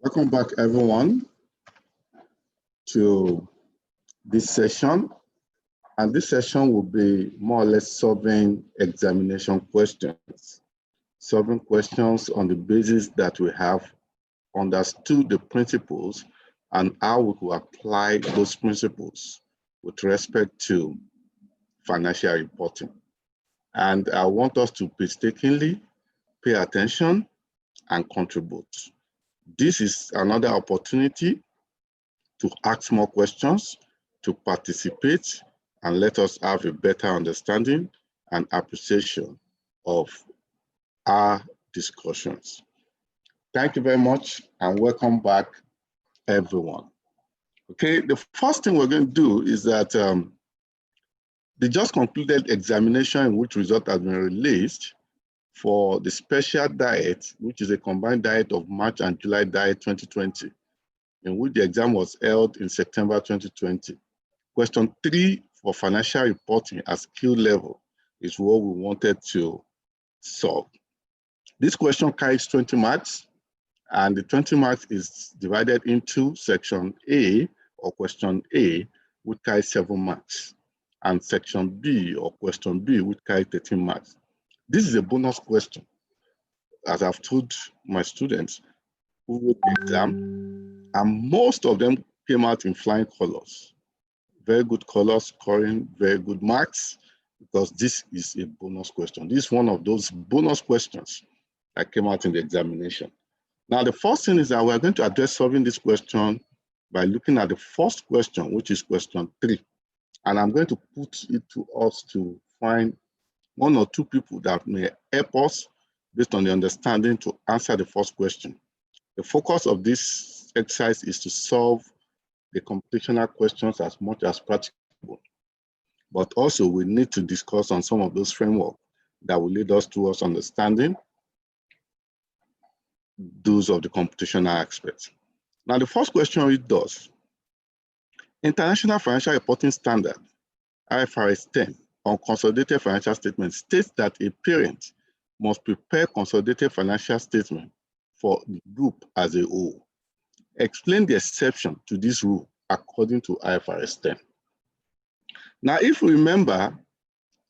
Welcome back, everyone, to this session. And this session will be more or less solving examination questions. Solving questions on the basis that we have understood the principles and how we will apply those principles with respect to financial reporting. And I want us to painstakingly pay attention and contribute. This is another opportunity to ask more questions, to participate, and let us have a better understanding and appreciation of our discussions. Thank you very much, and welcome back, everyone. Okay, the first thing we're going to do is that the just concluded examination in which result has been released for the special diet, which is a combined diet of March and July diet 2020, in which the exam was held in September 2020. Question 3 for financial reporting at skill level is what we wanted to solve. This question carries 20 marks, and the 20 marks is divided into section A, or question A, which carries 7 marks, and section B, or question B, which carries 13 marks. This is a bonus question, as I've told my students who wrote the exam, and most of them came out in flying colors. Very good colors, scoring very good marks, because this is a bonus question. This is one of those bonus questions that came out in the examination. Now, the first thing is that we're going to address solving this question by looking at the first question, which is question 3. And I'm going to put it to us to find 1 or 2 people that may help us based on the understanding to answer the first question. The focus of this exercise is to solve the computational questions as much as practicable. But also we need to discuss on some of those frameworks that will lead us towards understanding those of the computational aspects. Now, the first question it does. International Financial Reporting Standard, IFRS 10, on consolidated financial statements states that a parent must prepare consolidated financial statement for the group as a whole. Explain the exception to this rule according to IFRS 10. Now, if you remember,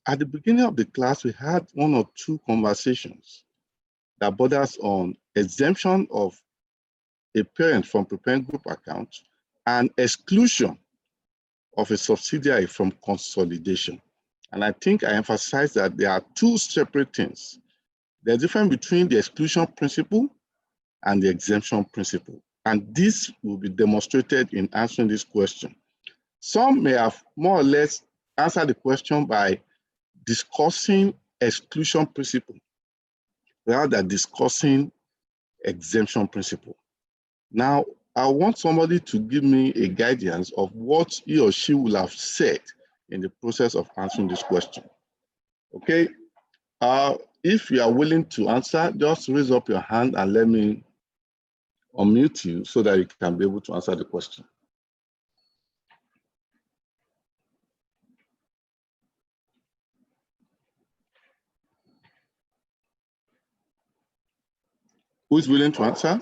at the beginning of the class, we had 1 or 2 conversations that borders on exemption of a parent from preparing group accounts and exclusion of a subsidiary from consolidation. And I think I emphasized that there are 2 separate things. There's a difference between the exclusion principle and the exemption principle. And this will be demonstrated in answering this question. Some may have more or less answered the question by discussing exclusion principle rather than discussing exemption principle. Now, I want somebody to give me a guidance of what he or she will have said in the process of answering this question. Okay, if you are willing to answer, just raise up your hand and let me unmute you so that you can be able to answer the question. Who is willing to answer?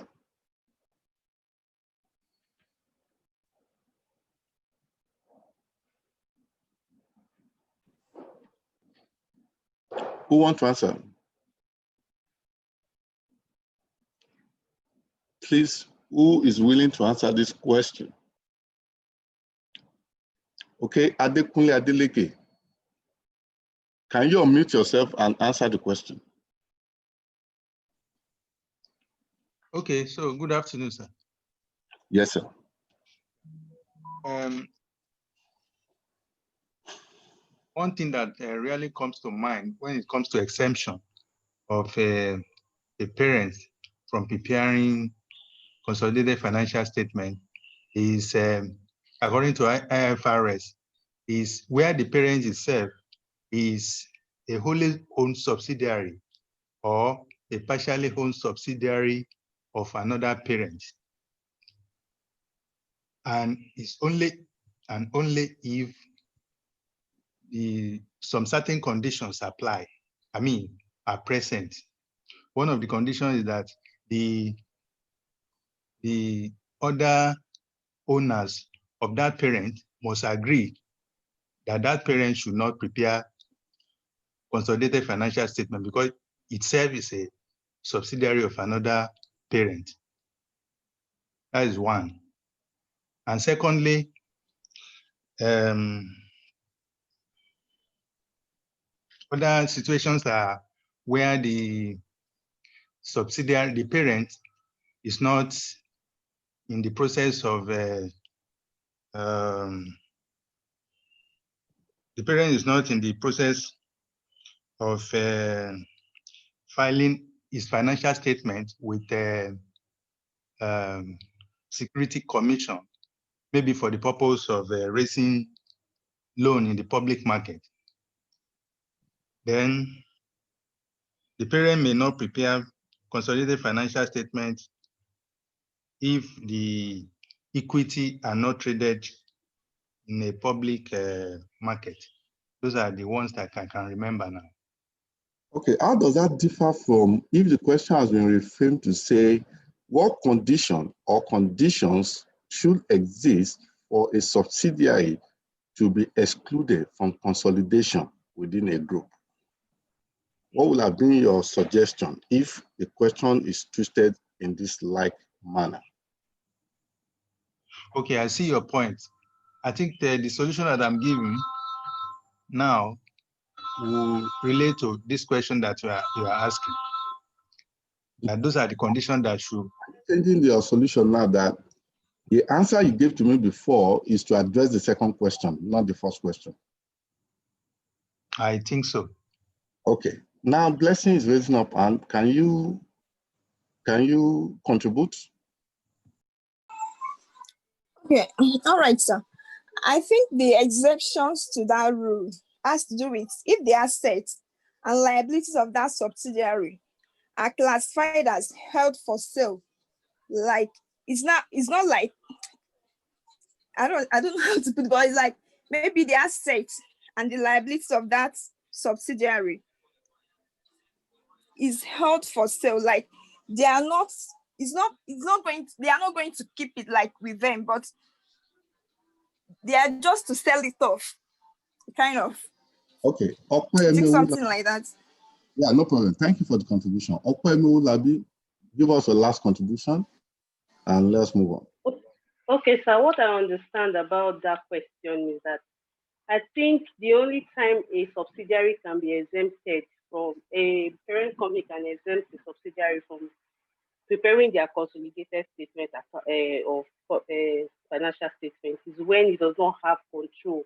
Who wants to answer? Please, who is willing to answer this question? Okay, Adekunle Adeleke, can you unmute yourself and answer the question? Okay, so good afternoon, sir. Yes, sir. One thing that really comes to mind when it comes to exemption of a parent from preparing consolidated financial statement is, according to IFRS, is where the parent itself is a wholly owned subsidiary or a partially owned subsidiary of another parent. And it's only if some certain conditions apply, are present. One of the conditions is that the the other owners of that parent must agree that that parent should not prepare consolidated financial statement because itself is a subsidiary of another parent. That is one. And secondly, other situations are where the subsidiary, the parent, is not in the process of the parent is not in the process of filing his financial statement with the Security Commission, maybe for the purpose of raising loan in the public market. Then the parent may not prepare consolidated financial statements if the equity are not traded in a public market. Those are the ones that I can remember now. Okay, how does that differ from if the question has been reframed to say what condition or conditions should exist for a subsidiary to be excluded from consolidation within a group? What would have been your suggestion if the question is twisted in this like manner? Okay, I see your point. I think the solution that I'm giving now will relate to this question that you are asking. And those are the conditions that should. Changing your solution now that the answer you gave to me before is to address the second question, not the first question. I think so. Okay. Now Blessing is raising up, and can you contribute? Okay, all right, sir. I think the exceptions to that rule has to do with if the assets and liabilities of that subsidiary are classified as held for sale. Like it's not like I don't know how to put it, but it's like maybe the assets and the liabilities of that subsidiary is held for sale. Like they are not going to keep it like with them, but they are just to sell it off, kind of. Okay. I think something like that. Yeah, no problem. Thank you for the contribution. Labi, give us a last contribution and let's move on. Okay, so what I understand about that question is that I think the only time a subsidiary can be exempted from a parent company can exempt the subsidiary from preparing their consolidated statement of financial statements is when it does not have control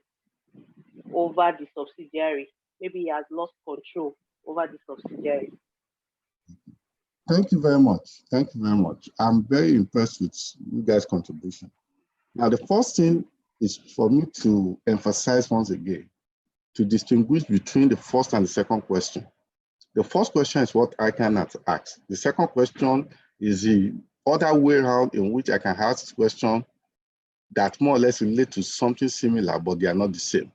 over the subsidiary. Maybe he has lost control over the subsidiary. Thank you very much. Thank you very much. I'm very impressed with you guys' contribution. Now, the first thing is for me to emphasize once again, to distinguish between the first and the second question. The first question is what ICAN has asked. The second question is the other way around in which I can ask this question that more or less relate to something similar, but they are not the same.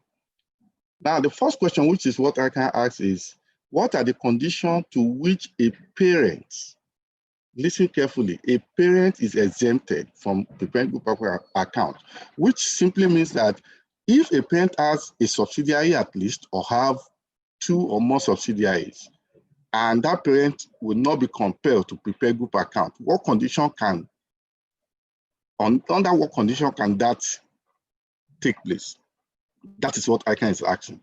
Now, the first question, which is what ICAN asks, is what are the conditions to which a parent, listen carefully, a parent is exempted from the parent group account, which simply means that if a parent has a subsidiary at least, or have 2 or more subsidiaries, and that parent will not be compelled to prepare group account, what condition can, under what condition can that take place? That is what ICAN is asking.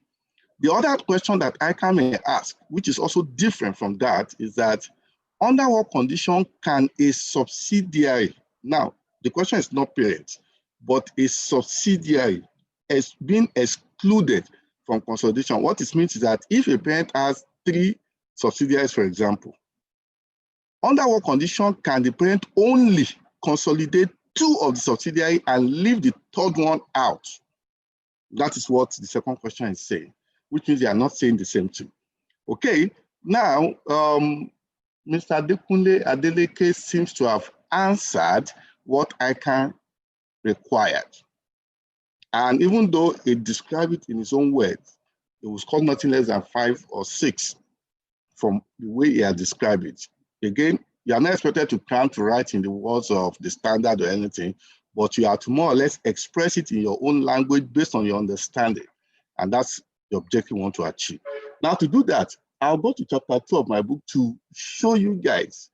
The other question that ICAN may ask, which is also different from that, is that under what condition can a subsidiary, now the question is not parent, but a subsidiary has been excluded from consolidation. What it means is that if a parent has 3 subsidiaries, for example, under what condition can the parent only consolidate 2 of the subsidiary and leave the third one out? That is what the second question is saying, which means they are not saying the same thing. Okay, now, Mr. Adekunle Adeleke seems to have answered what ICAN required. And even though he described it in his own words, it was called nothing less than 5 or 6 from the way he had described it. Again, You are not expected to cram to write in the words of the standard or anything, but you have to more or less express it in your own language based on your understanding. And that's the objective you want to achieve. Now, to do that, I'll go to chapter 2 of my book to show you guys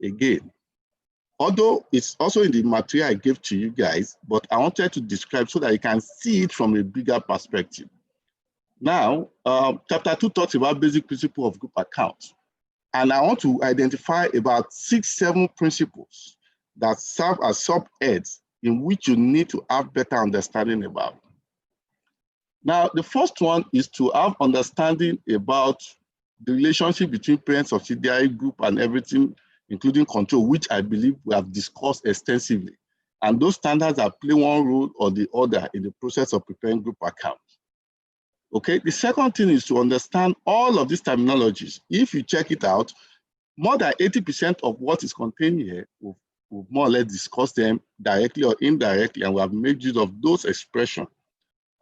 again. Although it's also in the material I gave to you guys, but I wanted to describe so that you can see it from a bigger perspective. Now, chapter 2 talks about basic principle of group accounts. And I want to identify about 6-7 principles that serve as subheads in which you need to have better understanding about. Now, the first one is to have understanding about the relationship between parent, subsidiary, group, and everything, including control, which I believe we have discussed extensively. And those standards that play one role or the other in the process of preparing group accounts. Okay, the second thing is to understand all of these terminologies. If you check it out, more than 80% of what is contained here, we've more or less discussed them directly or indirectly, and we have made use of those expressions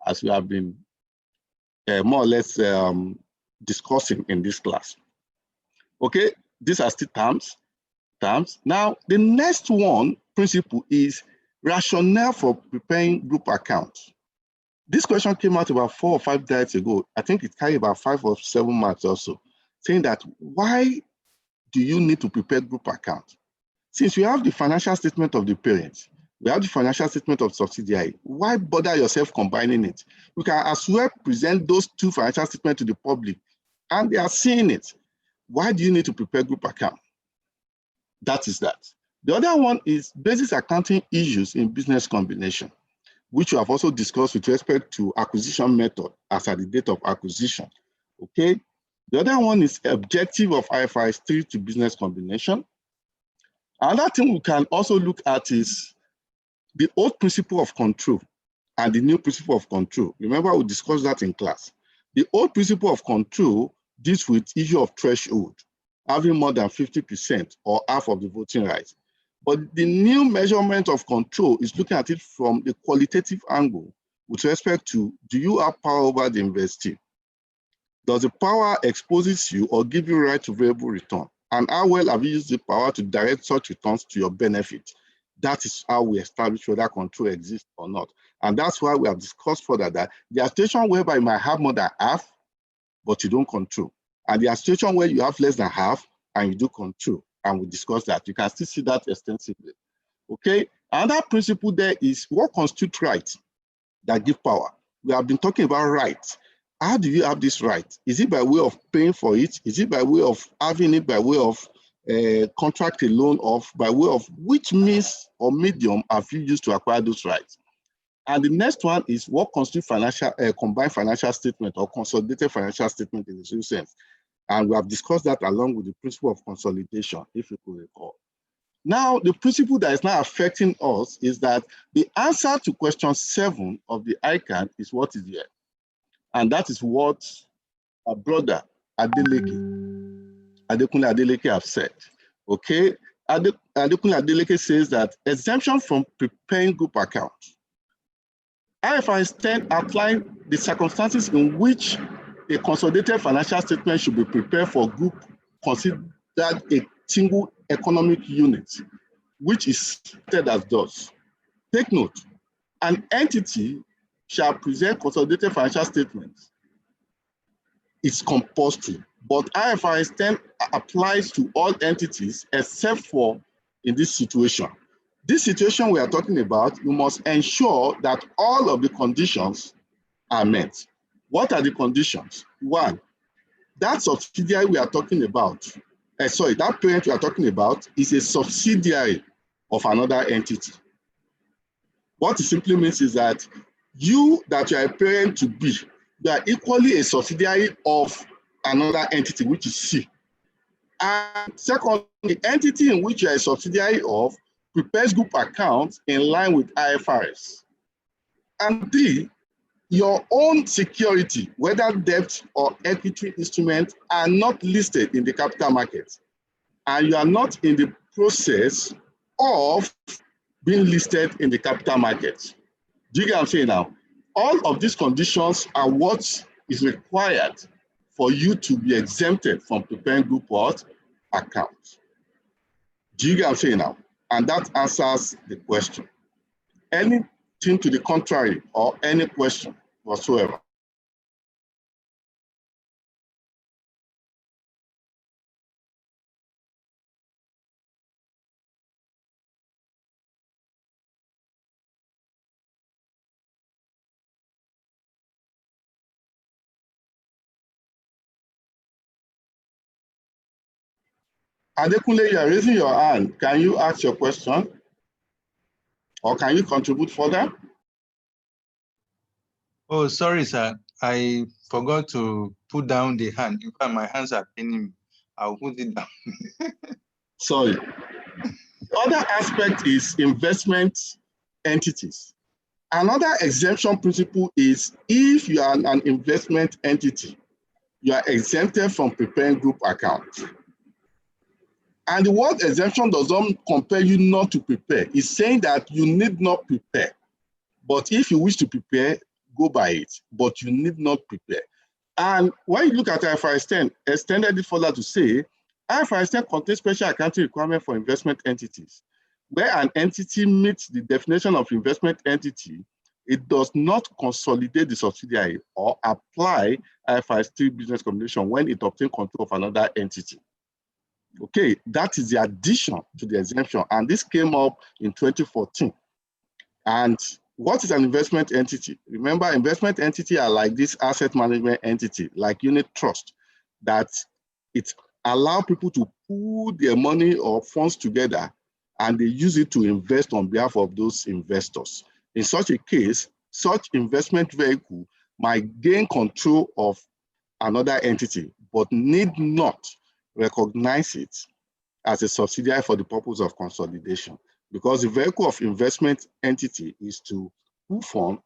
as we have been more or less discussing in this class. Okay, these are still terms. Now, the next one principle is rationale for preparing group accounts. This question came out about 4 or 5 days ago. I think it carried about 5 or 7 marks also, saying that why do you need to prepare group account? Since we have the financial statement of the parents, we have the financial statement of subsidiary, why bother yourself combining it? You can as well present those 2 financial statements to the public and they are seeing it. Why do you need to prepare group account? That is that. The other one is basis accounting issues in business combination, which we have also discussed with respect to acquisition method as at the date of acquisition. Okay. The other one is objective of IFRS 3 to business combination. Another thing we can also look at is the old principle of control and the new principle of control. Remember, we discussed that in class. The old principle of control deals with issue of threshold, having more than 50% or half of the voting rights. But the new measurement of control is looking at it from the qualitative angle with respect to, do you have power over the investee? Does the power exposes you or give you right to variable return? And how well have you used the power to direct such returns to your benefit? That is how we establish whether control exists or not. And that's why we have discussed further that there are situations whereby you might have more than half, but you don't control. And there are situations where you have less than half and you do control. And we discussed that. You can still see that extensively. Okay. Another principle there is what constitutes rights that give power. We have been talking about rights. How do you have this right? Is it by way of paying for it? Is it by way of having it by way of contract a loan, of by way of which means or medium have you used to acquire those rights? And the next one is what constitutes financial combined financial statement or consolidated financial statement in the true sense. And we have discussed that along with the principle of consolidation, if you could recall. Now, the principle that is now affecting us is that the answer to question 7 of the ICAN is what is here. And that is what our brother Adekunle Adeleke have said. Okay, Adekunle Adeleke says that exemption from preparing group accounts. IFRS 10 outline the circumstances in which a consolidated financial statement should be prepared for group considered a single economic unit, which is stated as thus. Take note, an entity shall present consolidated financial statements. It's compulsory, but IFRS 10 applies to all entities except for in this situation. This situation we are talking about, you must ensure that all of the conditions are met. What are the conditions? 1, that subsidiary we are talking about, that parent we are talking about is a subsidiary of another entity. What it simply means is that you that you are a parent to be, you are equally a subsidiary of another entity, which is C. And second, the entity in which you are a subsidiary of prepares group accounts in line with IFRS. And 3, your own security, whether debt or equity instruments, are not listed in the capital market. And you are not in the process of being listed in the capital market. Do you get what I'm saying now? All of these conditions are what is required for you to be exempted from preparing group accounts. Do you get what I'm saying now? And that answers the question. Anything to the contrary or any question whatsoever? Adekunle, you are raising your hand. Can you ask your question? Or can you contribute further? Oh, sorry, sir. I forgot to put down the hand. In fact, my hands are paining me. I'll put it down. Sorry. The other aspect is investment entities. Another exemption principle is if you are an investment entity, you are exempted from preparing group accounts. And the word exemption does not compel you not to prepare. It's saying that you need not prepare. But if you wish to prepare, go by it. But you need not prepare. And when you look at IFRS 10, extended it further to say, IFRS 10 contains special accounting requirement for investment entities. Where an entity meets the definition of investment entity, it does not consolidate the subsidiary or apply IFRS 3 business combination when it obtains control of another entity. Okay, that is the addition to the exemption. And this came up in 2014. And what is an investment entity? Remember, investment entity are like this asset management entity, like unit trust, that it allows people to pool their money or funds together and they use it to invest on behalf of those investors. In such a case, such investment vehicle might gain control of another entity, but need not recognize it as a subsidiary for the purpose of consolidation, because the vehicle of investment entity is to pool fund,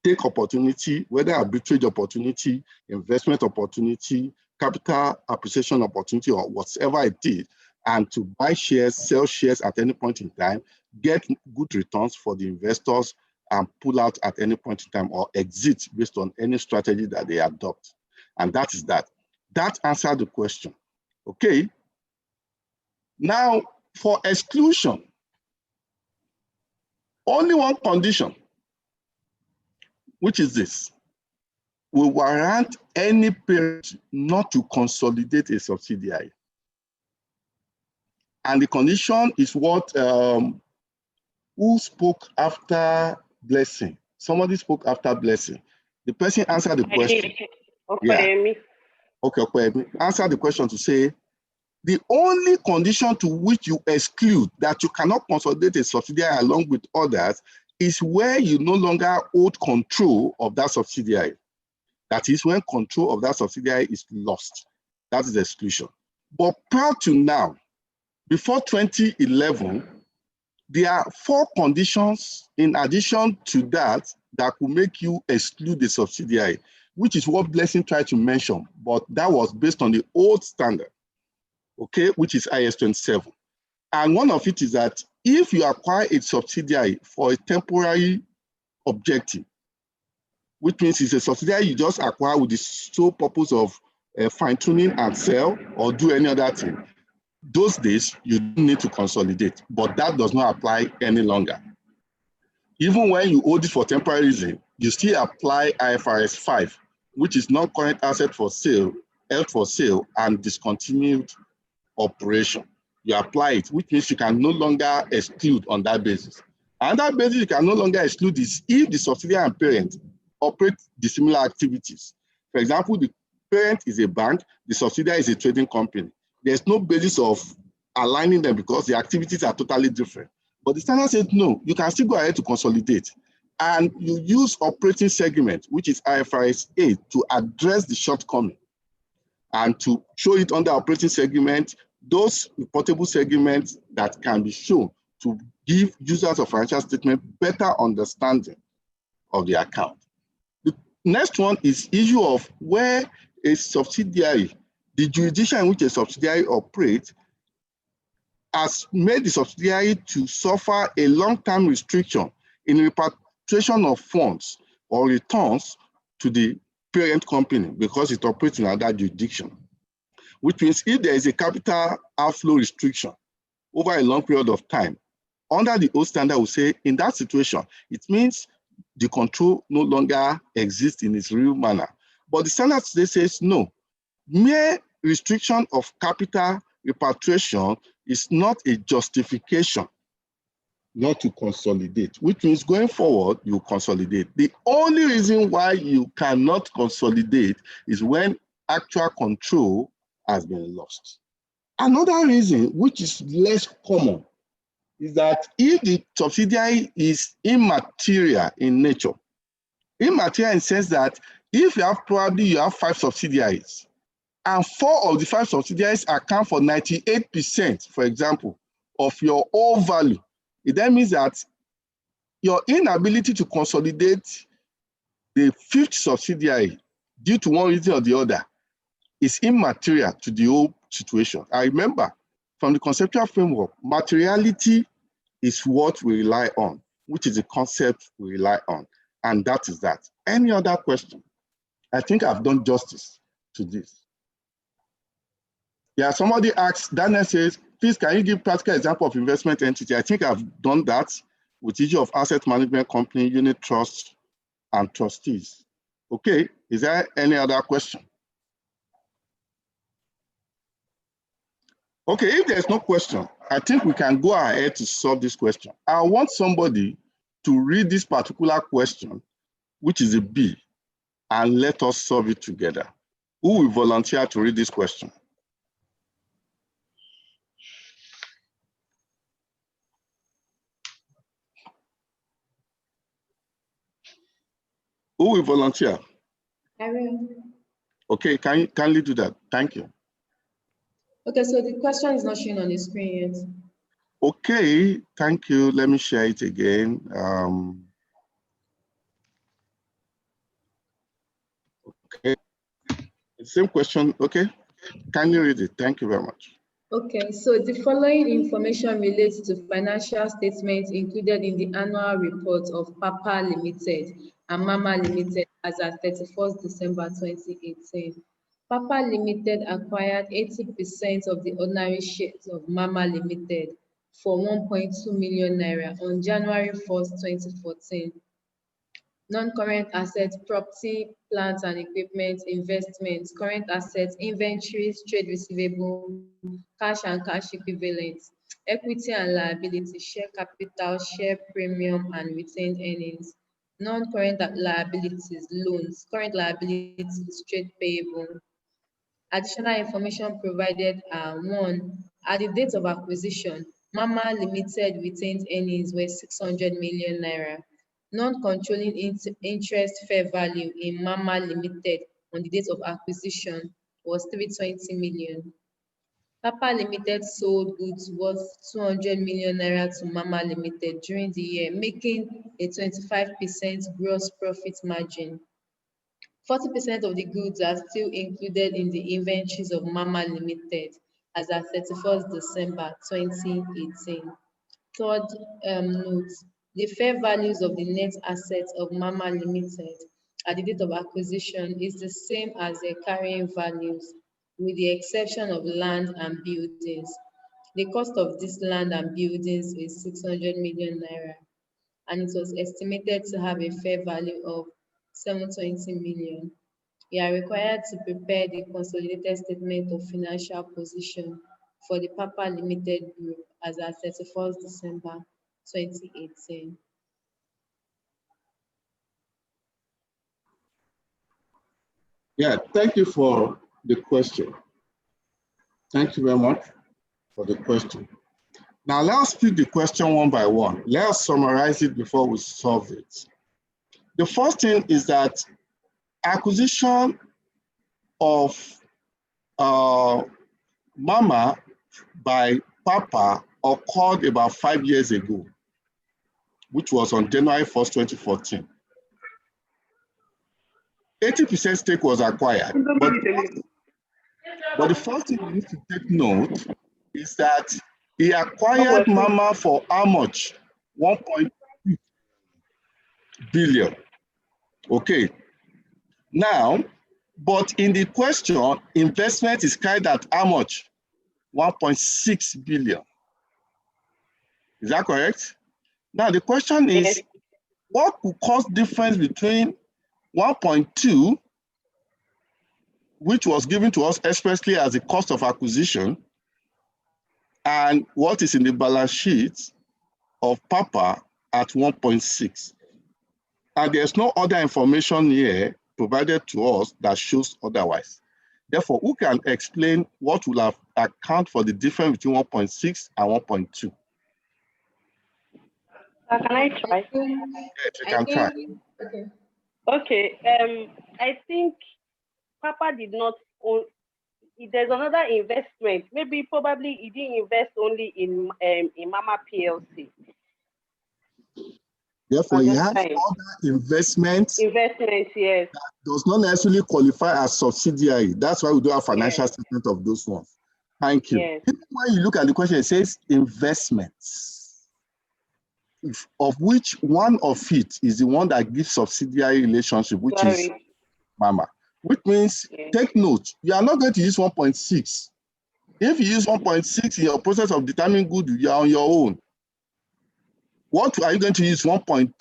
take opportunity, whether arbitrage opportunity, investment opportunity, capital appreciation opportunity, or whatever it is, and to buy shares, sell shares at any point in time, get good returns for the investors, and pull out at any point in time or exit based on any strategy that they adopt. And that is that. That answered the question. Okay. Now, for exclusion, only one condition, which is this: will warrant any parent not to consolidate a subsidiary. And the condition is what, who spoke after Blessing? Somebody spoke after Blessing. The person answered the question. Yeah. Okay, answer the question to say, the only condition to which you exclude that you cannot consolidate a subsidiary along with others is where you no longer hold control of that subsidiary. That is when control of that subsidiary is lost. That is the exclusion. But prior to now, before 2011, there are 4 conditions in addition to that that could make you exclude the subsidiary, which is what Blessing tried to mention, but that was based on the old standard, okay, which is IS 27. And one of it is that if you acquire a subsidiary for a temporary objective, which means it's a subsidiary you just acquire with the sole purpose of fine-tuning and sell or do any other thing, those days you need to consolidate, but that does not apply any longer. Even when you hold it for temporary reason, you still apply IFRS 5, which is non-current asset for sale, held for sale, and discontinued operation. You apply it, which means you can no longer exclude on that basis. And that basis you can no longer exclude is if the subsidiary and parent operate dissimilar activities. For example, the parent is a bank, the subsidiary is a trading company. There's no basis of aligning them because the activities are totally different. But the standard said, no, you can still go ahead to consolidate. And you use operating segment, which is IFRS 8, to address the shortcoming and to show it under operating segment, those reportable segments that can be shown to give users of financial statement better understanding of the account. The next one is issue of where a subsidiary, the jurisdiction in which a subsidiary operates, has made the subsidiary to suffer a long-term restriction in repatriation of funds or returns to the parent company because it operates in another jurisdiction. Which means if there is a capital outflow restriction over a long period of time, under the old standard, we say in that situation, it means the control no longer exists in its real manner. But the standard today says no. Mere restriction of capital repatriation is not a justification not to consolidate, which means going forward, you consolidate. The only reason why you cannot consolidate is when actual control has been lost. Another reason, which is less common, is that if the subsidiary is immaterial in nature, immaterial in the sense that if you have 5 subsidiaries, and 4 of the 5 subsidiaries account for 98%, for example, of your whole value, it then means that your inability to consolidate the 5th subsidiary due to one reason or the other is immaterial to the whole situation. I remember from the conceptual framework, materiality is what we rely on, which is the concept we rely on, and that is that. Any other question? I think I've done justice to this. Yeah, somebody asked, Daniel says, please, can you give practical example of investment entity? I think I've done that with issue of asset management company, unit trust, and trustees. Okay, is there any other question? Okay, if there's no question, I think we can go ahead to solve this question. I want somebody to read this particular question, which is a B, and let us solve it together. Who will volunteer to read this question? Who will volunteer? I will. Okay, can you kindly do that? Thank you. Okay, so the question is not showing on the screen yet. Okay, thank you. Let me share it again. Okay, same question. Okay, kindly read it. Thank you very much. Okay, so the following information relates to financial statements included in the annual report of Papa Limited and Mama Limited as at 31st December 2018. Papa Limited acquired 80% of the ordinary shares of Mama Limited for 1.2 million naira on January 1st, 2014. Non-current assets, property, plant and equipment, investments, current assets, inventories, trade receivable, cash and cash equivalents, equity and liability, share capital, share premium and retained earnings, non-current liabilities, loans, current liabilities, trade payable. Additional information provided are 1. At the date of acquisition, Mama Limited retained earnings were 600 million naira. Non-controlling interest fair value in Mama Limited on the date of acquisition was 320 million. Papa Limited sold goods worth 200 million naira to Mama Limited during the year, making a 25% gross profit margin. 40% of the goods are still included in the inventories of Mama Limited as at 31st December 2018. Third note, the fair values of the net assets of Mama Limited at the date of acquisition is the same as their carrying values, with the exception of land and buildings. The cost of this land and buildings is 600 million naira, and it was estimated to have a fair value of 720 million. We are required to prepare the consolidated statement of financial position for the Papa Limited Group as at 31st December 2018. Yeah, thank you for the question. Thank you very much for the question. Now let's pick the question one by one. Let's summarize it before we solve it. The first thing is that acquisition of Mama by Papa occurred about 5 years ago, which was on January 1st, 2014. 80% stake was acquired, but the first thing you need to take note is that he acquired Mama for how much? 1.2 billion. Okay. Now, but in the question, investment is carried at how much? 1.6 billion. Is that correct? Now the question is, Yes. what could cause difference between 1.2, which was given to us expressly as the cost of acquisition, and what is in the balance sheet of Papa at 1.6? And there's no other information here provided to us that shows otherwise. Therefore, who can explain what will have account for the difference between 1.6 and 1.2? Can I try? Yes, you can try. Okay. Okay. I think Papa did not own. There's another investment. Maybe probably he didn't invest only in Mama PLC. Therefore, he has Understand. other investments Investments, yes. does not necessarily qualify as subsidiary. That's why we do have financial statement of those ones. Thank you. Yes. Even when you look at the question, it says investments, of which one of it is the one that gives subsidiary relationship, which is Mama. Which means, take note, you are not going to use 1.6. If you use 1.6 in your process of determining good, you are on your own. What are you going to use? 1.2.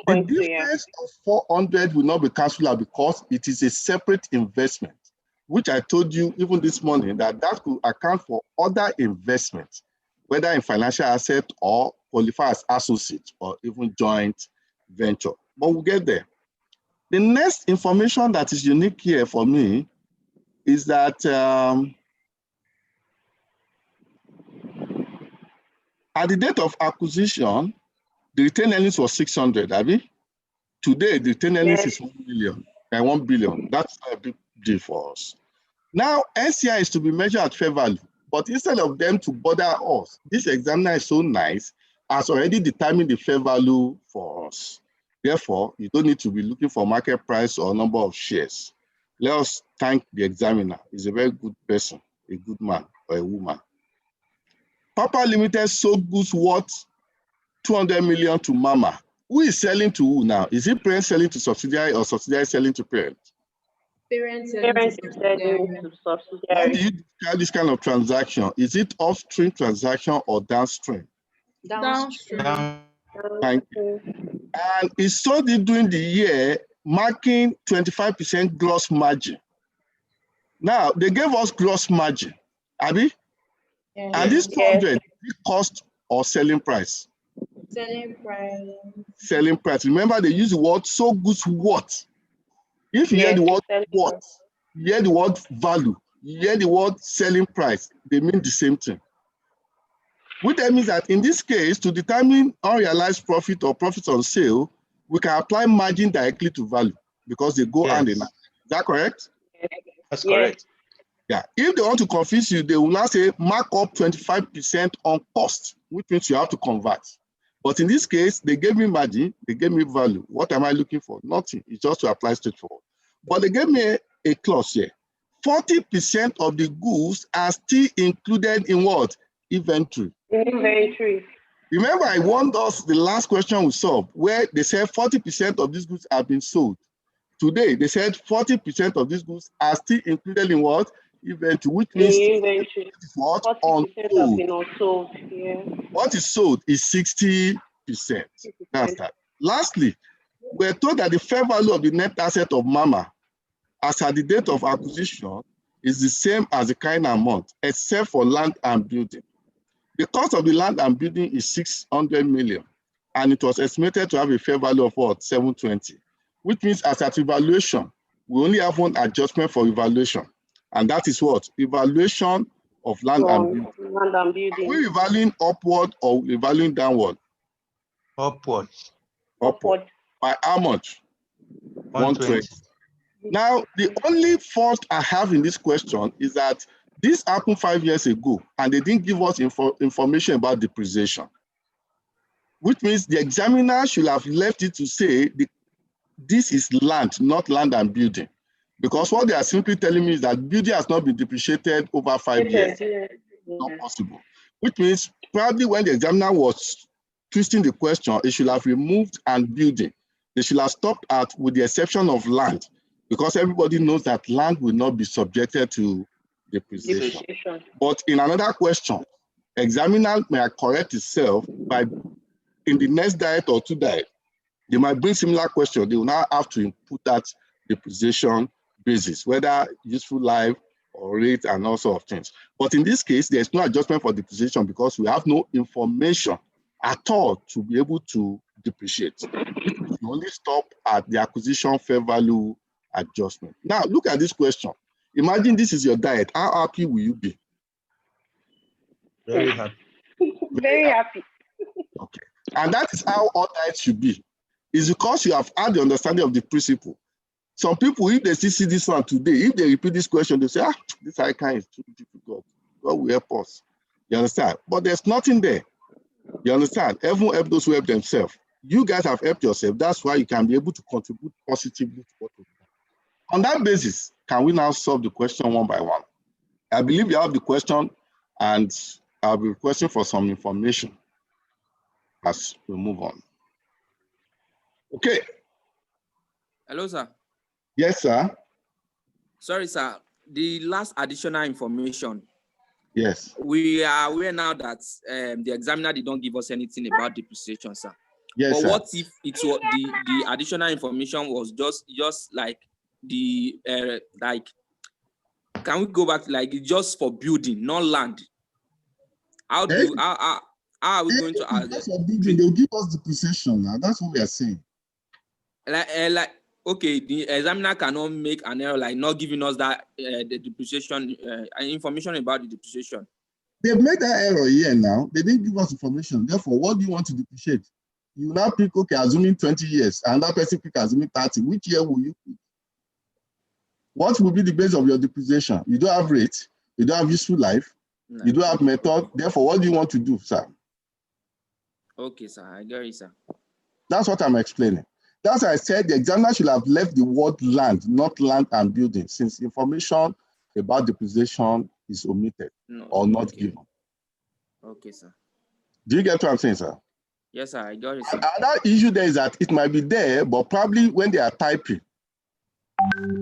The difference of 400 will not be cancelled because it is a separate investment, which I told you even this morning that could account for other investments, whether in financial asset or qualify as associate or even joint venture. But we'll get there. The next information that is unique here for me is that at the date of acquisition, the retained earnings was 600, Abby. Today, the retained earnings is 1 million and 1 billion. That's a big deal for us. Now, NCI is to be measured at fair value, but instead of them to bother us, this examiner is so nice, has already determined the fair value for us. Therefore, you don't need to be looking for market price or number of shares. Let us thank the examiner. He's a very good person, a good man or a woman. Papa Limited sold goods worth 200 million to Mama. Who is selling to who now? Is it parent selling to subsidiary or subsidiary selling to parent? Parents selling to subsidiary. How do you describe this kind of transaction? Is it upstream transaction or downstream? Downstream. Thank you. And it sold it during the year, marking 25% gross margin. Now, they gave us gross margin, Abby? Yeah. And this 200, is cost or selling price? Selling price. Selling price. Remember, they use the word so goods what? If you hear the word what, you hear the word value, you hear the word selling price, they mean the same thing. Which that means that in this case, to determine unrealized profit or profits on sale, we can apply margin directly to value because they go hand in hand. Is that correct? That's correct. Yeah. If they want to confuse you, they will now say mark up 25% on cost, which means you have to convert. But in this case, they gave me margin, they gave me value. What am I looking for? Nothing. It's just to apply straightforward. But they gave me a clause here. 40% of the goods are still included in what? Inventory. Inventory. Remember, I warned us the last question we solved, where they said 40% of these goods have been sold. Today, they said 40% of these goods are still included in what? Inventory, which means inventory. What? 40% have been unsold. Yeah. What is sold is 60%. That's that. Lastly, we're told that the fair value of the net asset of Mama as at the date of acquisition is the same as the kind amount, except for land and building. The cost of the land and building is 600 million, and it was estimated to have a fair value of what? 720, which means as at evaluation, we only have one adjustment for evaluation, and that is what? Evaluation of land and building. Land and building. Are we evaluating upward or evaluating downward? Upward. Upward. By how much? 120. Now, the only fault I have in this question is that this happened 5 years ago, and they didn't give us information about depreciation, which means the examiner should have left it to say this is land, not land and building. Because what they are simply telling me is that building has not been depreciated over 5 years. Not possible. Which means probably when the examiner was twisting the question, it should have removed and building. They should have stopped at with the exception of land, because everybody knows that land will not be subjected to depreciation. But in another question, Examiner may correct itself by in the next diet or 2 diet. They might bring similar question. They will now have to input that depreciation basis, whether useful life or rate and all sorts of things. But in this case, there's no adjustment for depreciation because we have no information at all to be able to depreciate. We only stop at the acquisition fair value adjustment. Now, look at this question. Imagine this is your diet. How happy will you be? Very happy. Very happy. Okay. And that is how all diets should be. It's because you have had the understanding of the principle. Some people, if they still see this one today, if they repeat this question, they say, this ICAN is too difficult. God will help us. You understand? But there's nothing there. You understand? Everyone help those who help themselves. You guys have helped yourself. That's why you can be able to contribute positively to what we do. On that basis, can we now solve the question one by one? I believe you have the question, and I'll be requesting for some information as we move on. Okay. Hello, sir. Yes, sir. Sorry, sir. The last additional information. Yes. We are aware now that the examiner did not give us anything about depreciation, sir. Yes, but sir. what if it was the additional information was just like the like? Can we go back like just for building, not land? How are we going to add that? They'll give us depreciation now. That's what we are saying. Like okay, the examiner cannot make an error like not giving us that the depreciation information about the depreciation. They've made that error here now. They didn't give us information. Therefore, what do you want to depreciate? You now pick, okay, assuming 20 years, and that person pick assuming 30. Which year will you pick? What will be the base of your depreciation? You don't have rate, you don't have useful life, no. You don't have method. Therefore, what do you want to do, sir? Okay, sir. I get it, sir. That's what I'm explaining. That's why I said the examiner should have left the word land, not land and building, since information about depreciation is omitted or not given. Okay, sir. Do you get what I'm saying, sir? Yes, sir. I got it, sir. Another issue there is that it might be there, but probably when they are typing,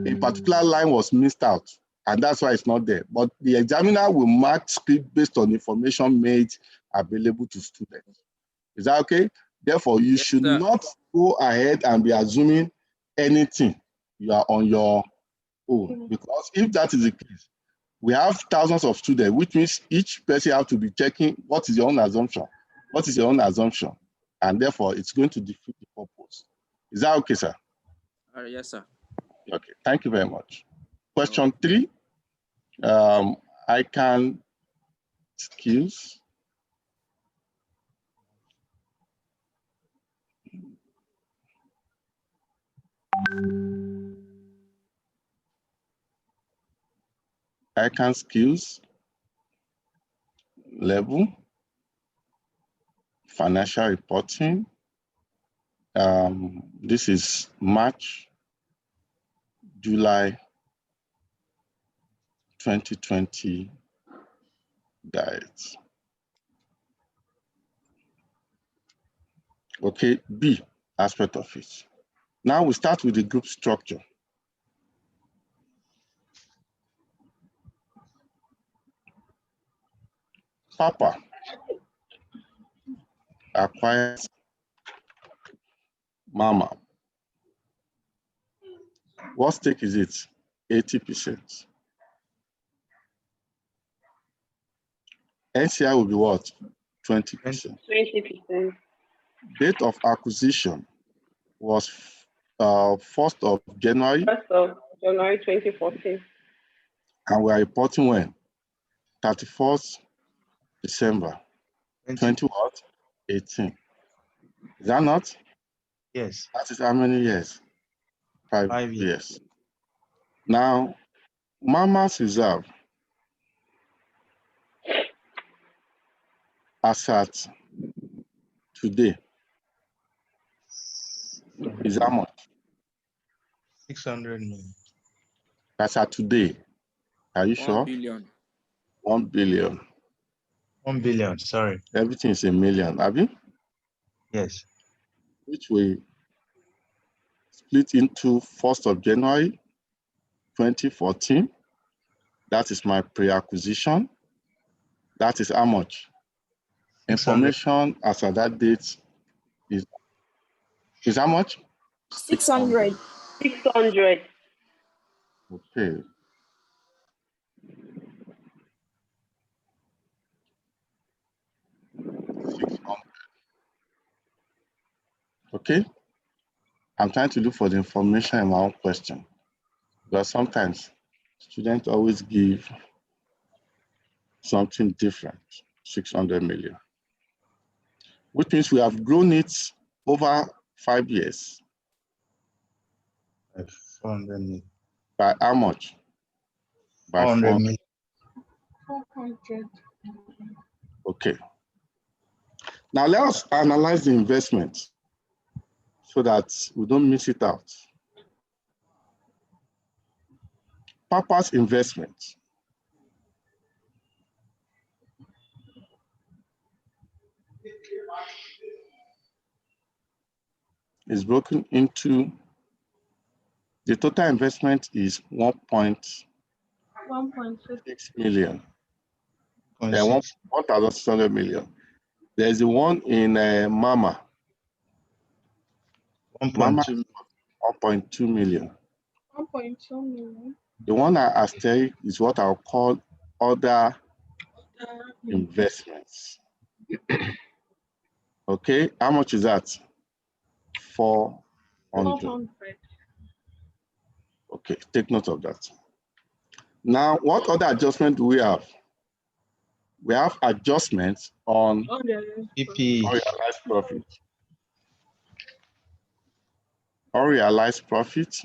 a particular line was missed out, and that's why it's not there. But the examiner will mark script based on information made available to students. Is that okay? Therefore, you should not go ahead and be assuming anything. You are on your own. Because if that is the case, we have thousands of students, which means each person has to be checking what is your own assumption. What is your own assumption? And therefore, it's going to defeat the purpose. Is that okay, sir? Yes, sir. Okay, thank you very much. Question 3, ICAN skills. ICAN skills level, financial reporting. This is March, July 2020 diets. Okay, B aspect of it. Now we start with the group structure. Papa acquires Mama. What stake is it? 80%. NCI will be what? 20%. 20%. Date of acquisition was 1st of January. 1st of January 2014. And we are reporting when? 31st December 2018. Is that not? Yes. That is how many years? 5 years. Now, Mama's reserve as at today is how much? 600 million. As at today. Are you 1 sure? billion. 1 billion. 1 billion, sorry. Everything is a million, have you? Yes. Which we split into 1st of January 2014. That is my pre-acquisition. That is how much? Information as at that date is how much? 600. 600. Okay. Okay. I'm trying to look for the information in my own question, but sometimes students always give something different. 600 million, which means we have grown it over 5 years. 400 million. By how much? By 400 million. 400. Okay. Now let us analyze the investment so that we don't miss it out. Papa's investment. Is broken into, the total investment is 1.6 million. 1,600 million. There's the one in Mama. 1.2 million. 1.2 million. The one at asterisk is what I'll call other investments. Okay, how much is that? 400. Okay, take note of that. Now, what other adjustment do we have? We have adjustments on PP. unrealized profit. Unrealized profit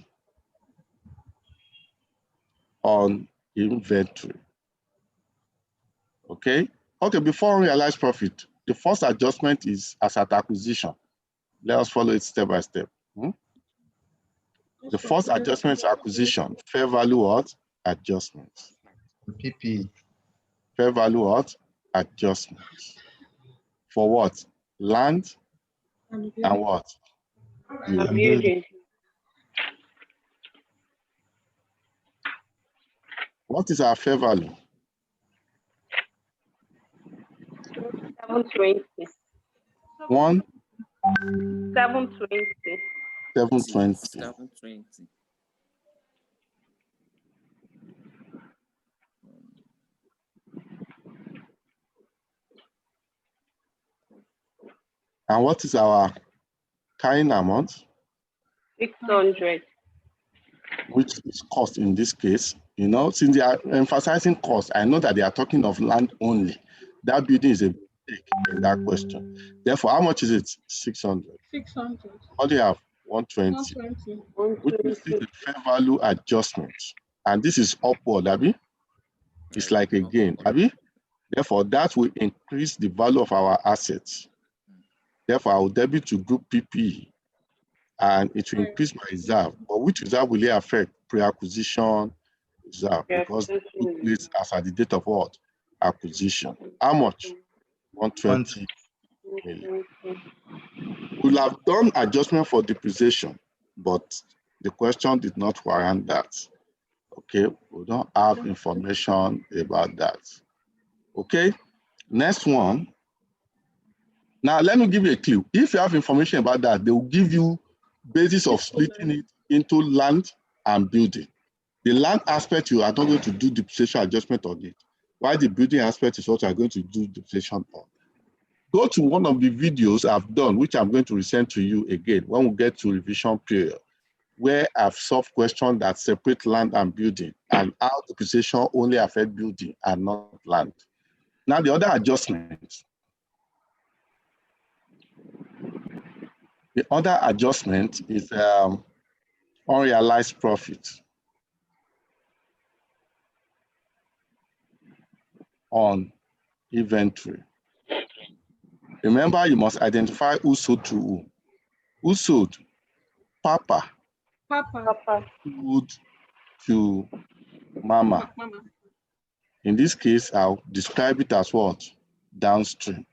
on inventory. Okay. Okay, before unrealized profit, the first adjustment is as at acquisition. Let us follow it step by step. The first adjustment is acquisition. Fair value what? Adjustment. PP. Fair value what? Adjustment. For what? Land and what? Building. What is our fair value? 720. 720. 720. 720. And what is our carrying amount? 600. Which is cost in this case. You know, since they are emphasizing cost, I know that they are talking of land only. That building is a mistake in that question. Therefore, how much is it? 600. 600. What do you have? 120. 120. Which is the fair value adjustment. And this is upward, Abby. It's like a gain, Abby. Therefore, that will increase the value of our assets. Therefore, I will debit to group PP and it will increase my reserve. But which reserve will it affect? Pre-acquisition reserve, because it is as at the date of what? Acquisition. How much? 120 million. We'll have done adjustment for depreciation, but the question did not warrant that. Okay, we don't have information about that. Okay, next one. Now, let me give you a clue. If you have information about that, they will give you basis of splitting it into land and building. The land aspect, you are not going to do depreciation adjustment on it, while the building aspect is what you are going to do depreciation on. Go to one of the videos I've done, which I'm going to resend to you again when we get to revision period, where I've solved questions that separate land and building and how depreciation only affects building and not land. Now, the other adjustment. The other adjustment is unrealized profit on inventory. Remember, you must identify who sold to who. Who sold? Papa. Papa. Sold to Mama. In this case, I'll describe it as what? Downstream.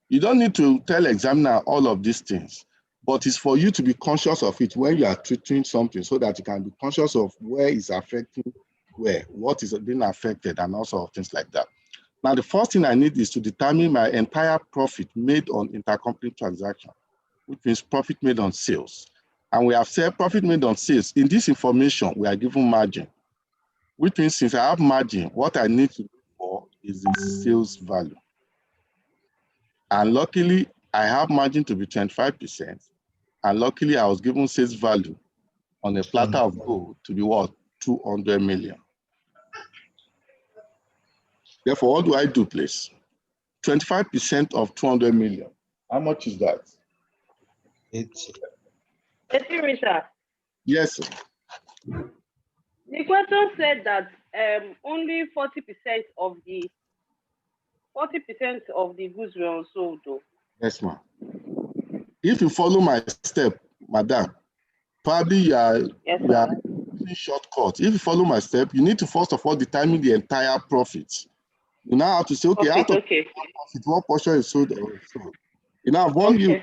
You don't need to tell examiner all of these things, but it's for you to be conscious of it when you are treating something so that you can be conscious of where it's affecting where, what is being affected, and also things like that. Now, the first thing I need is to determine my entire profit made on intercompany transaction, which means profit made on sales. And we have said profit made on sales. In this information, we are given margin, which means since I have margin, what I need to look for is the sales value. And luckily, I have margin to be 25%. And luckily, I was given sales value on a platter of gold to be what? 200 million. Therefore, what do I do, please? 25% of 200 million. How much is that? 80. Yes, sir. The question said that only 40% of the goods were unsold, though. Yes, ma'am. If you follow my step, madam, probably you are using shortcut. If you follow my step, you need to first of all determine the entire profit. You now have to say, okay, out of profit, what portion is sold or sold. You know, one you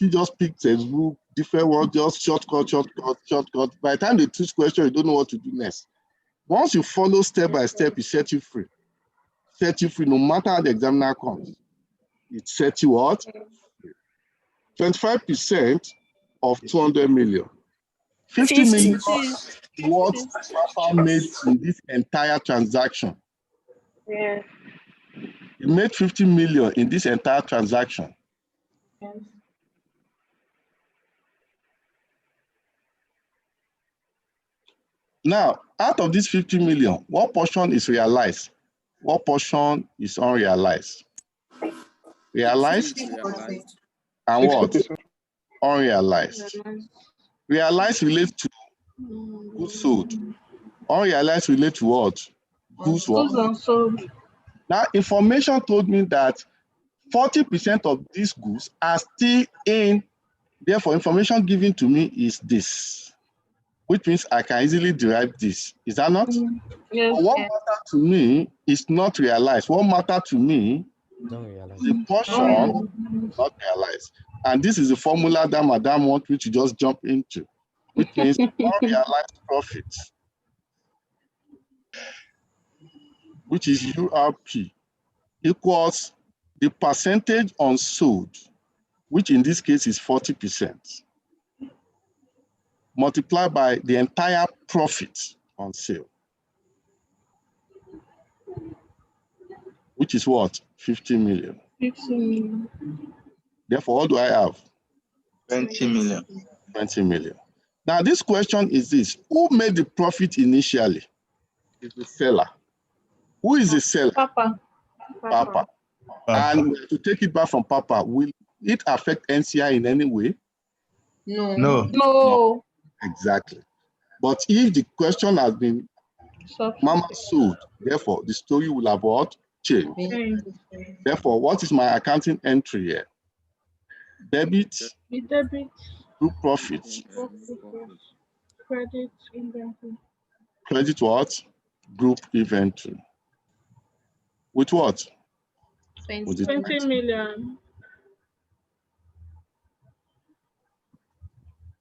just pick textbook, different one, just shortcut. By the time they choose question, you don't know what to do next. Once you follow step by step, it sets you free. Set you free no matter how the examiner comes. It sets you what? 25% of 200 million. 50 million what Papa made in this entire transaction. Yes. He made 50 million in this entire transaction. Yes. Now, out of this 50 million, what portion is realized? What portion is unrealized? Realized and what? Unrealized. Realized relates to goods sold. Unrealized relates to what? Goods unsold. Now, information told me that 40% of these goods are still in. Therefore, information given to me is this, which means I can easily derive this. Is that not? Yes. But what matters to me is not realized. What matters to me is the portion not realized. And this is the formula that Madam wants me to just jump into, which means unrealized profits, which is URP, equals the percentage unsold, which in this case is 40%, multiplied by the entire profit on sale, which is what? 50 million. 50 million. Therefore, what do I have? 20 million. 20 million. Now, this question is this: who made the profit initially? It's the seller. Who is the seller? Papa. And to take it back from Papa, will it affect NCI in any way? No. Exactly. But if the question has been Mama sold, therefore the story will have what? Changed. Therefore, what is my accounting entry here? Debit, group profits. Credit inventory. Credit what? Group inventory. With what? 20 million.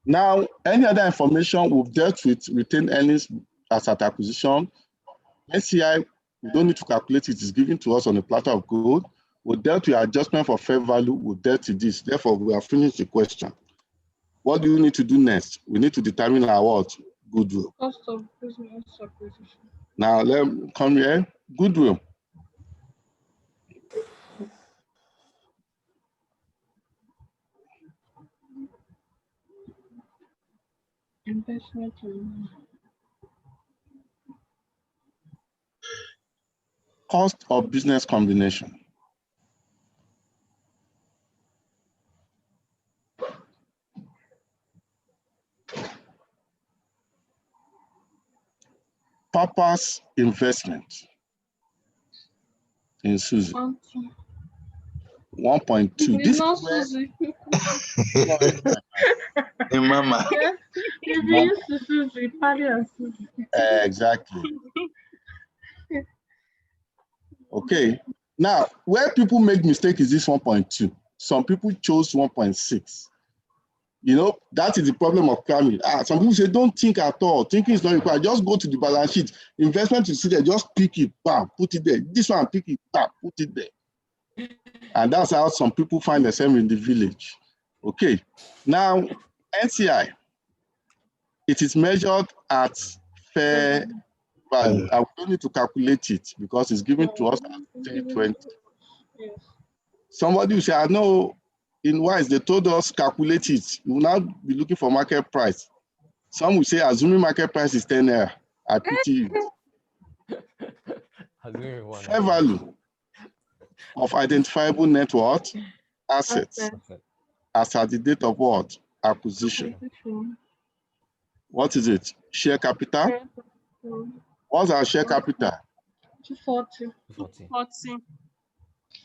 Now, any other information we've dealt with retained earnings as at acquisition, NCI, we don't need to calculate it, it's given to us on a platter of gold. We dealt with adjustment for fair value, we dealt with this. Therefore, we have finished the question. What do you need to do next? We need to determine our what? Goodwill. Cost of business acquisition. Now, let me come here. Goodwill. Investment. Cost of business combination. Papa's investment in Suzy. 1.2. This not is where Suzy. Hey, Mama. If you use Suzy, Pali and Suzy. Exactly. Okay. Now, where people make mistake is this 1.2. Some people chose 1.6. You know, that is the problem of cramming. Some people say, don't think at all. Thinking is not required. Just go to the balance sheet. Investment, you see there, just pick it, bam, put it there. This one, pick it, bam, put it there. And that's how some people find themselves in the village. Okay. Now, NCI, it is measured at fair value. I don't need to calculate it because it's given to us at 320. Somebody will say, I know in WISE, they told us calculate it. You will now be looking for market price. Some will say, assuming market price is 10 naira, I pity you. Fair value of identifiable net worth assets as at the date of what? Acquisition. What is it? Share capital? What's our share capital? 240.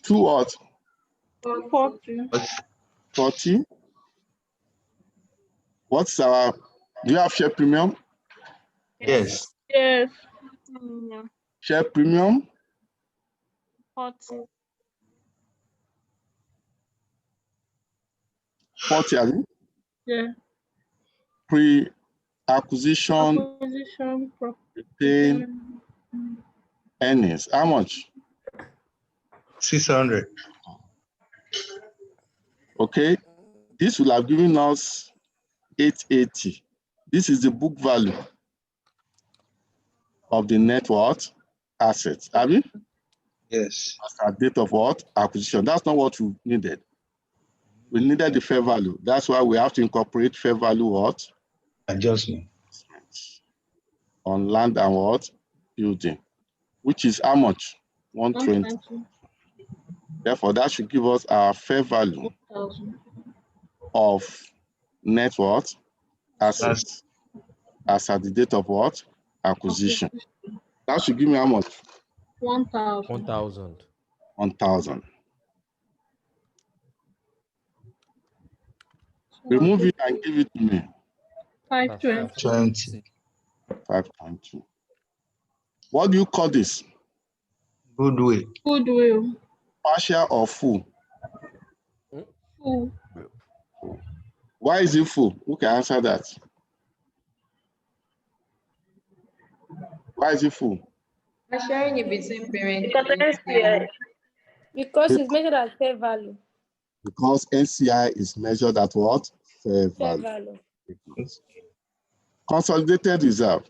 2 what? 40. 40. What's our, do you have share premium? Yes. Yes. Share premium? 40. 40, I think. Yeah. Pre-acquisition Acquisition, retained earnings. How much? 600. Okay. This will have given us 880. This is the book value of the net worth assets. Have you? Yes. At date of what? Acquisition. That's not what we needed. We needed the fair value. That's why we have to incorporate fair value what? Adjustment. On land and what? Building. Which is how much? 120. Therefore, that should give us our fair value of net worth assets as at the date of what? Acquisition. That should give me how much? 1,000. 1,000. Remove it and give it to me. 520. 5.2. What do you call this? Goodwill. Goodwill. Partial or full? Full. Why is it full? Who can answer that? Why is it full? Sharing it between parents. Because it's measured at fair value. Because NCI is measured at what? Fair Fair value. value. Consolidated reserve.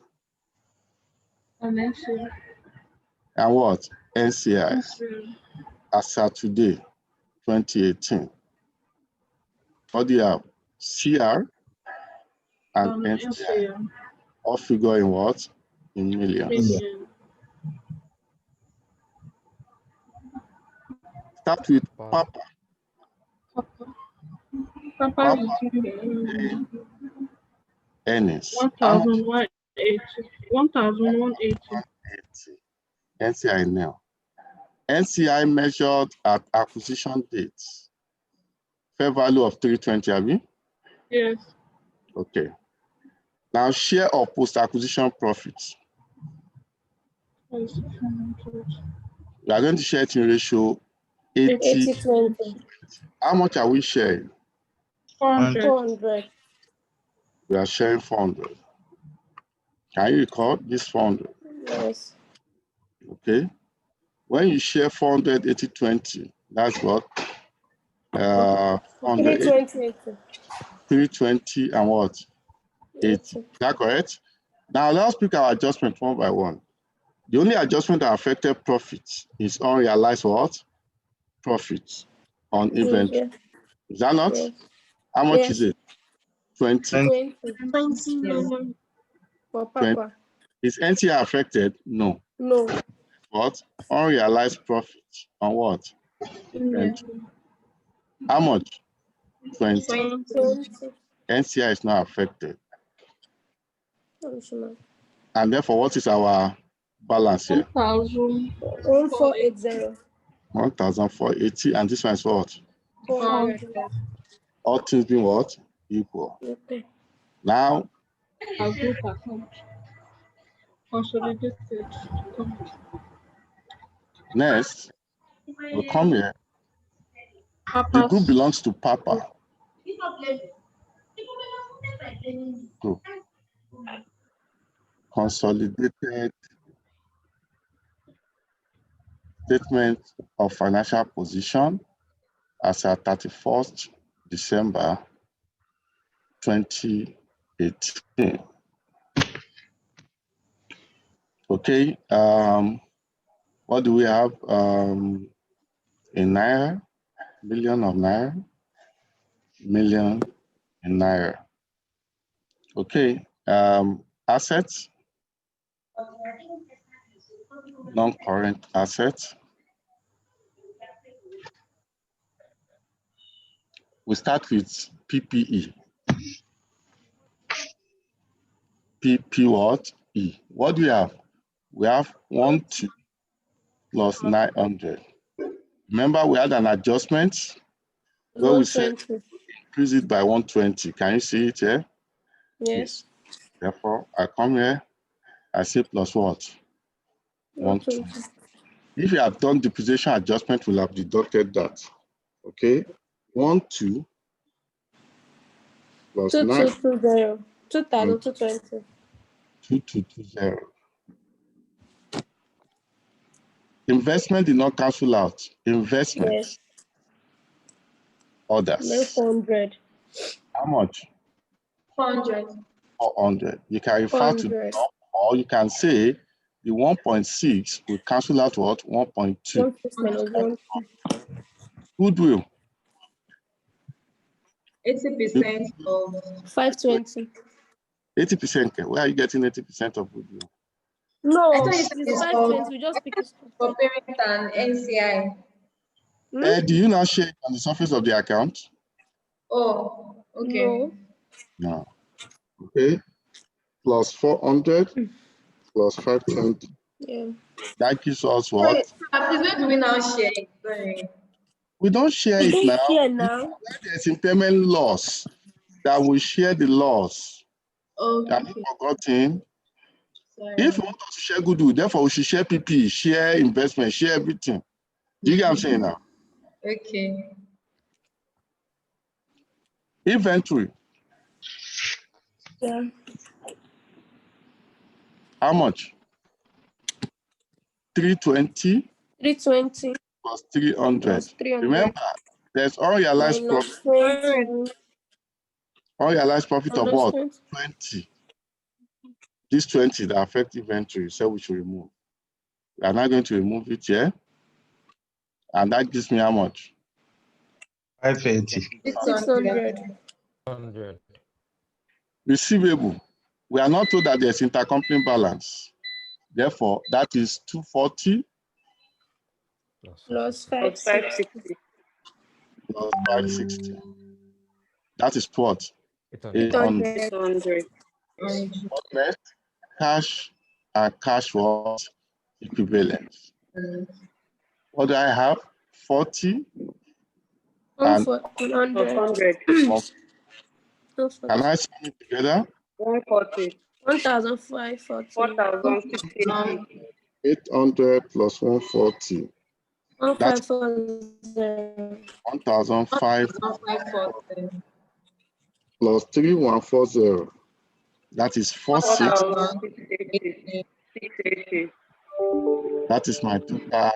And what? NCI. As at today, 2018. What do you have? CR and NCI. All figure in what? In millions. Start with Papa. Papa Earnings. 1,180. 1,180. NCI now. NCI measured at acquisition dates. Fair value of 320, have you? Yes. Okay. Now share of post-acquisition profits. We are going to share it in ratio 80-20. How much are we sharing? 400. We are sharing 400. Can you record this 400? Yes. Okay. When you share 400, 80-20, that's what? 320. 320 and what? 80. Is that correct? Now let's pick our adjustment one by one. The only adjustment that affected profits is unrealized what? Profits on inventory. Is that not? Yes. How much is it? 20. 20 million. For Papa. Is NCI affected? No. No. What? Unrealized profits on what? Inventory. How much? 20. 20. NCI is not affected. And therefore, what is our balance here? 1,480. 1,480, and this one is what? 400. All things being what? Equal. Okay. Now, Consolidated. next, we come here. The group belongs to Papa. Group. Consolidated statement of financial position as at 31st December 2018. Okay, what do we have in Naira? Million of Naira? Million in Naira. Okay, assets, non-current assets. We start with PPE. PP what? E. What do we have? We have 1,2 plus 900. Remember, we had an adjustment where we said 120. increase it by 120. Can you see it here? Yes. Therefore, I come here, I say plus what? 120. If you have done depreciation adjustment, we'll have deducted that. Okay, 12 plus 9. 2220. 2220. 2220. Investment did not cancel out. Investment. Yes. Others. 400. How much? 400. 400. You can refer to 400. or you can say the 1.6 will cancel out what? 1.2. 1 Goodwill. 80% of 520. 80%. Where are you getting 80% of goodwill? No, I thought it's it's 520. We just pick it. for parent and NCI. Do you now share it on the surface of the account? Oh, okay. No. No. Okay. Plus 400 plus 520. Yeah. That gives us what? Wait, please, where do we now share it? Sorry. We don't share We it don't now. share now. When there's impairment loss, that we share the loss. Okay. Have you forgotten? Sorry. If we want to share goodwill, therefore we should share PP, share investment, share everything. Do you get what I'm saying now? Okay. Inventory. Yeah. How much? 320 320 plus 300. plus 300. Remember, there's unrealized minus profit. 20. Unrealized profit of Minus what? 20. 20. This 20 that affect inventory, so we should remove. We are not going to remove it here. And that gives me how much? 580. 600. Receivable. We are not told that there's intercompany balance. Therefore, that is 240 Plus Plus 560. 560. plus 560. That is what? 800. 800. 800. What next? Cash and cash what? Equivalent. What do I have? 40 and 100. 100. Can I sum it together? 140. 1,540. 4,680. 800 plus 140. That's 1,540. 1,540 plus 3,140. That is 4,680. 680. That is my total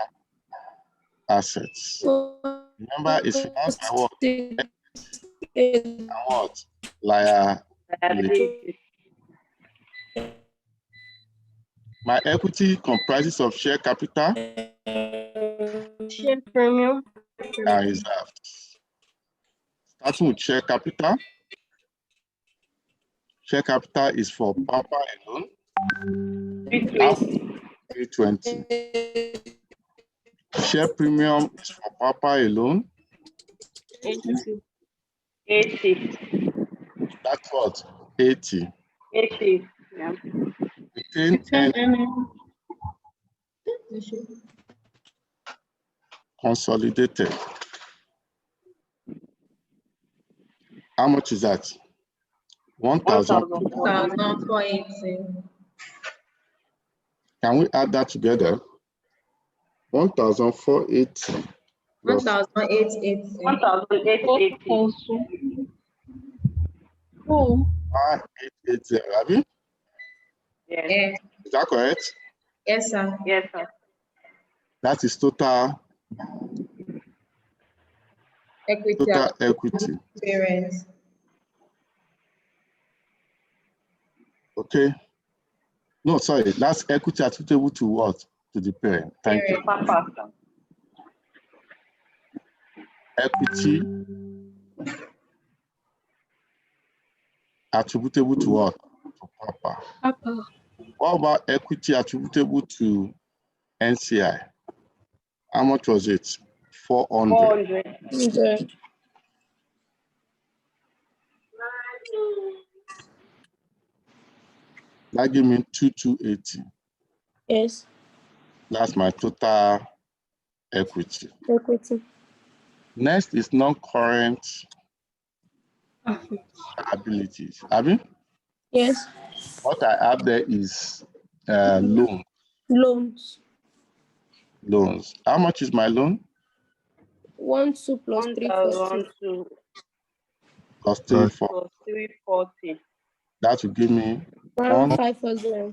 assets. Remember, it's financed by what? And what? Liability. My equity comprises of share capital Share premium. and reserves. Starting with share capital. Share capital is for Papa alone. 320. Share premium is for Papa alone. 80. 80. That's what? 80. 80. Yeah. Retained consolidated. How much is that? 1,480. Can we add that together? 1,480. 1,880. 1,880. Oh. 1880, Abi? Yes. Is that correct? Yes, sir. Yes, sir. That is total equity. Parents. Okay. No, sorry, that's equity attributable to what? To the parent. Thank you. Papa. Equity attributable to what? To Papa. Papa. What about equity attributable to NCI? How much was it? 400. 400. That give me 2280. Yes. That's my total equity. Equity. Next is non-current liabilities. Abi? Yes. What I have there is loan. Loans. Loans. How much is my loan? 1, 2 plus 340. Plus 340. 340. That will give me 1,500.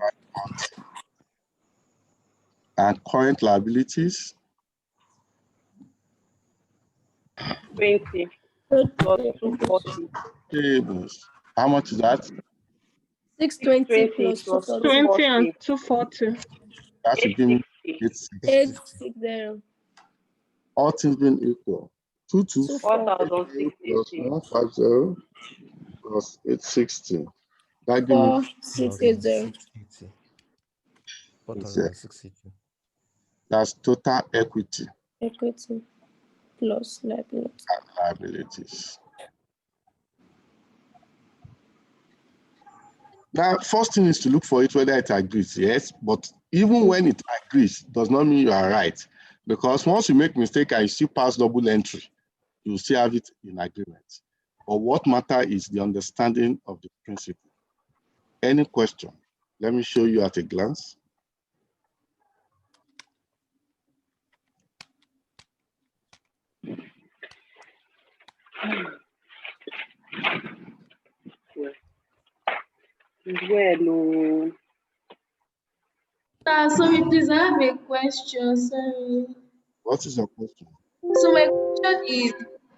And current liabilities? 20 plus 240. Tables. How much is that? 620 plus 240. 20 and 240. That will give me 860. 860. All things being equal. 224 plus 150 plus 860. That give me 680. 460. That's total equity. Equity plus liability. Liabilities. Now, first thing is to look for it whether it agrees, yes, but even when it agrees, does not mean you are right. Because once you make mistake and you still pass double entry, you still have it in agreement. But what matters is the understanding of the principle. Any question? Let me show you at a glance. Well, Sorry, please, I have a question. Sorry. What is your question? So my question is,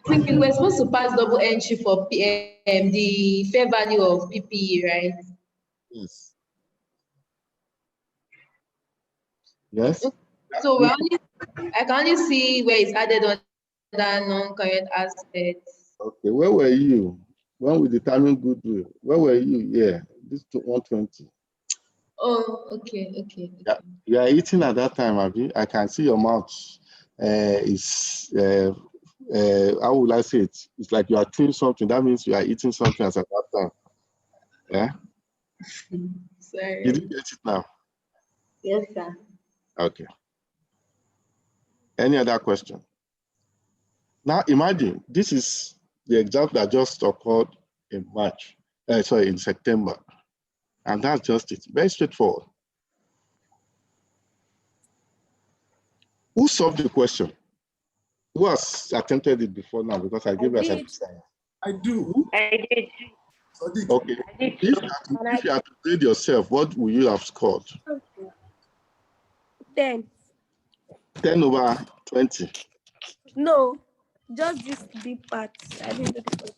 we're supposed to pass double entry for the fair value of PPE, right? Yes. Yes. So I can only see where it's added on that non-current assets. Okay, where were you when we determined goodwill? Where were you? Yeah, this 120. Oh, okay. Yeah, you are eating at that time, Abi. I can see your mouth. Is how would I say it? It's like you are chewing something. That means you are eating something at that time. Yeah. Sorry. Did you get it now? Yes, sir. Okay. Any other question? Now imagine this is the example that just occurred in in September. And that's just it. Very straightforward. Who solved the question? Who has attempted it before now? Because I gave us a I do. I did. Okay. If you had to grade yourself, what would you have scored? 10. 10 over 20. No, just this deep part. I didn't do the first.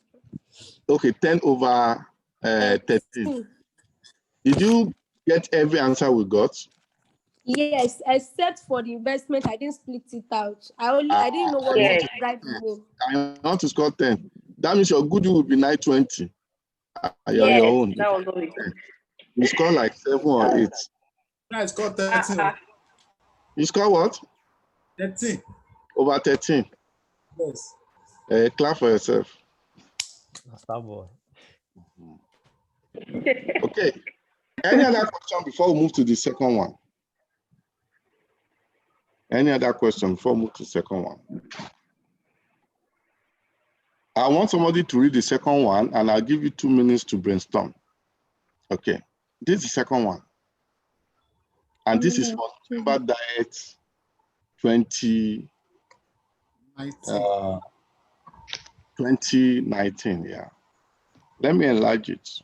Okay, 10 over 13. Did you get every answer we got? Yes, except for the investment, I didn't split it out. I didn't know what to write the name. I want to score 10. That means your goodwill will be 920. Your own. That was all. You score like 7 or 8. I scored 13. You score what? 13. Over 13. Yes. Clap for yourself. Okay. Any other question before we move to the second one? Any other question before we move to the second one? I want somebody to read the second one, and I'll give you 2 minutes to brainstorm. Okay. This is the second one. And this is for November Diet 2019, yeah. Let me enlarge it.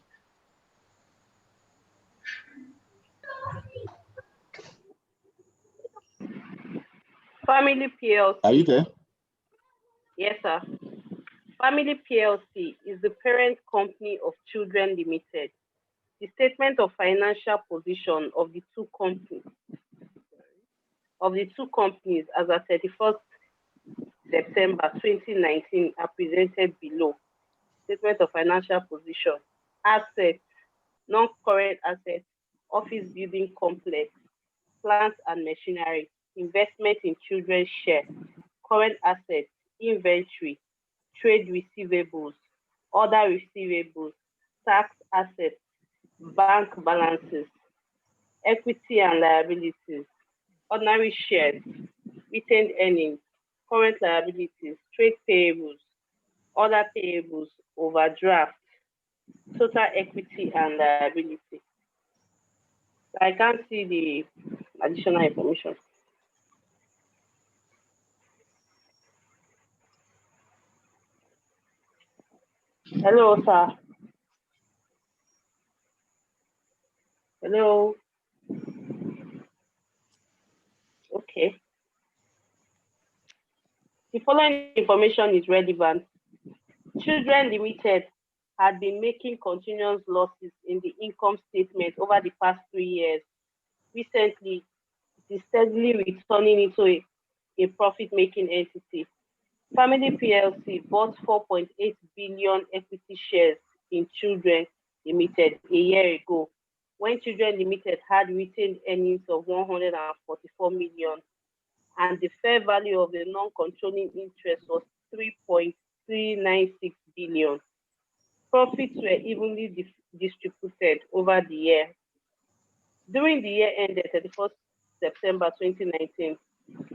Family PLC. Are you there? Yes, sir. Family PLC is the parent company of Children Limited. The statement of financial position of the two companies as of 31st September 2019 are presented below. Statement of financial position: assets, non-current assets, office building complex, plants and machinery, investment in children's share, current assets, inventory, trade receivables, other receivables, tax assets, bank balances, equity and liabilities, ordinary shares, retained earnings, current liabilities, trade payables, other payables, overdraft, total equity and liability. I can't see the additional information. Hello, sir. Hello. Okay. The following information is relevant. Children Limited had been making continuous losses in the income statement over the past 3 years. Recently, it is steadily returning into a profit-making entity. Family PLC bought 4.8 billion equity shares in Children Limited a year ago, when Children Limited had retained earnings of 144 million, and the fair value of the non-controlling interest was 3.396 billion. Profits were evenly distributed over the year. During the year ended 31st September 2019,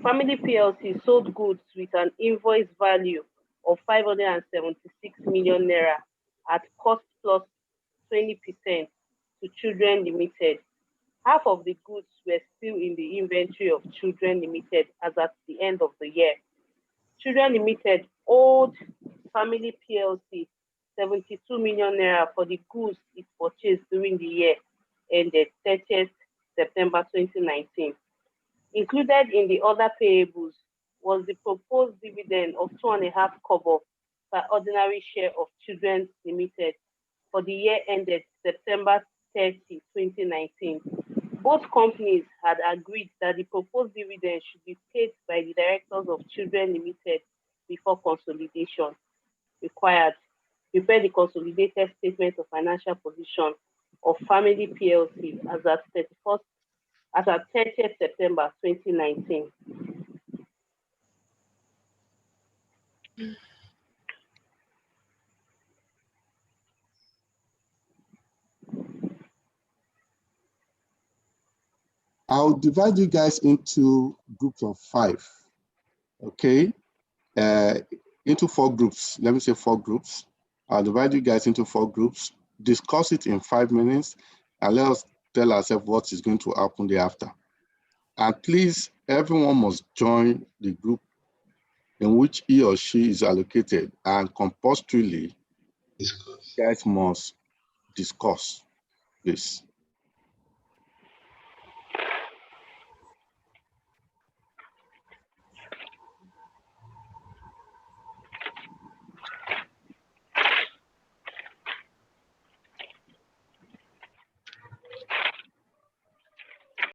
Family PLC sold goods with an invoice value of 576 million naira at cost plus 20% to Children Limited. Half of the goods were still in the inventory of Children Limited as at the end of the year. Children Limited owed Family PLC 72 million naira for the goods it purchased during the year ended 30th September 2019. Included in the other payables was the proposed dividend of 2.5 kobo per ordinary share of Children Limited for the year ended September 30, 2019. Both companies had agreed that the proposed dividend should be paid by the directors of Children Limited before consolidation required. Prepare the consolidated statement of financial position of Family PLC as at 30th September 2019. I'll divide you guys into groups of 5, okay? Into 4 groups. Let me say 4 groups. I'll divide you guys into 4 groups, discuss it in 5 minutes, and let us tell ourselves what is going to happen thereafter. And please, everyone must join the group in which he or she is allocated, and compulsorily, guys must discuss this.